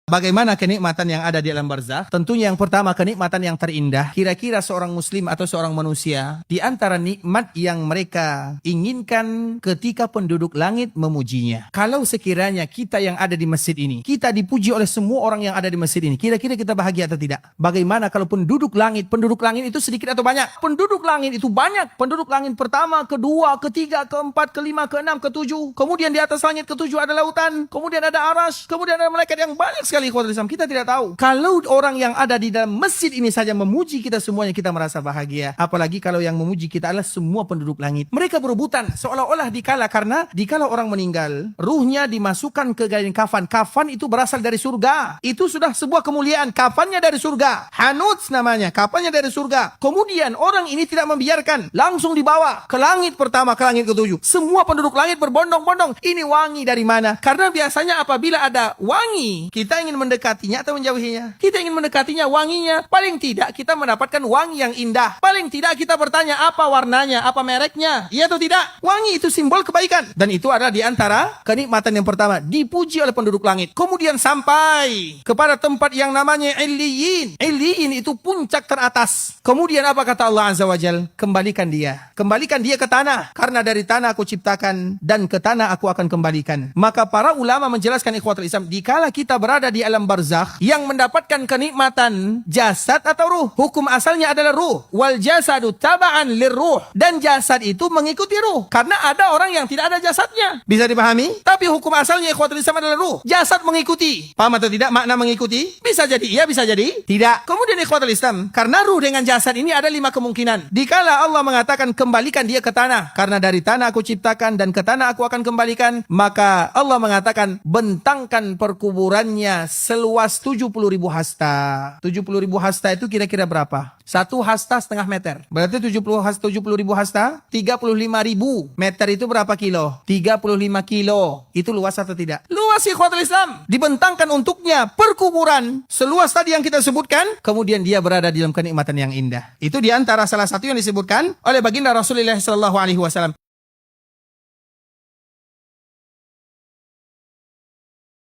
Bagaimana kenikmatan yang ada di alam barzakh? Tentunya yang pertama, kenikmatan yang terindah. Kira-kira seorang muslim atau seorang manusia, di antara nikmat yang mereka inginkan ketika penduduk langit memujinya. Kalau sekiranya kita yang ada di masjid ini, kita dipuji oleh semua orang yang ada di masjid ini, kira-kira kita bahagia atau tidak? Bagaimana kalau penduduk langit itu sedikit atau banyak? Penduduk langit itu banyak. Penduduk langit pertama, kedua, ketiga, keempat, kelima, keenam, ketujuh. Kemudian di atas langit ketujuh ada lautan. Kemudian ada arasy. Kemudian ada malaikat yang banyak sekali. Kita tidak tahu. Kalau orang yang ada di dalam masjid ini saja memuji kita semuanya, kita merasa bahagia. Apalagi kalau yang memuji kita adalah semua penduduk langit. Mereka berebutan seolah-olah karena dikala orang meninggal, ruhnya dimasukkan ke kain kafan. Kafan itu berasal dari surga. Itu sudah sebuah kemuliaan. Kafannya dari surga. Hanuts namanya. Kafannya dari surga. Kemudian orang ini tidak membiarkan. Langsung dibawa ke langit pertama, ke langit ketujuh. Semua penduduk langit berbondong-bondong. Ini wangi dari mana? Karena biasanya apabila ada wangi, kita ingin mendekatinya atau menjauhinya? Kita ingin mendekatinya, wanginya. Paling tidak kita mendapatkan wangi yang indah. Paling tidak kita bertanya apa warnanya, apa mereknya. Iya atau tidak? Wangi itu simbol kebaikan. Dan itu adalah di antara kenikmatan yang pertama. Dipuji oleh penduduk langit. Kemudian sampai kepada tempat yang namanya Illiyin. Illiyin itu puncak teratas. Kemudian apa kata Allah Azza wa Jal? Kembalikan dia. Kembalikan dia ke tanah. Karena dari tanah aku ciptakan dan ke tanah aku akan kembalikan. Maka para ulama menjelaskan ikhwatul Islam, dikala kita berada di alam barzakh yang mendapatkan kenikmatan jasad atau ruh. Hukum asalnya adalah ruh. Wal jasadu taba'an lirruh. Dan jasad itu mengikuti ruh. Karena ada orang yang tidak ada jasadnya. Bisa dipahami? Tapi hukum asalnya ikhwatul Islam adalah ruh. Jasad mengikuti. Paham atau tidak makna mengikuti? Bisa jadi iya, bisa jadi tidak. Kemudian ikhwatul Islam, karena ruh dengan jasad ini ada 5 kemungkinan. Dikala Allah mengatakan kembalikan dia ke tanah. Karena dari tanah aku ciptakan dan ke tanah aku akan kembalikan. Maka Allah mengatakan bentangkan perkuburannya seluas 70.000 hasta. 70.000 hasta itu kira-kira berapa? 1 hasta setengah meter. Berarti 70.000 hasta 35.000 meter itu berapa kilo? 35 kilo. Itu luas atau tidak? Luas ikhwatul Islam. Dibentangkan untuknya perkuburan seluas tadi yang kita sebutkan. Kemudian dia berada di dalam kenikmatan yang indah. Itu diantara salah satu yang disebutkan oleh baginda Rasulullah SAW.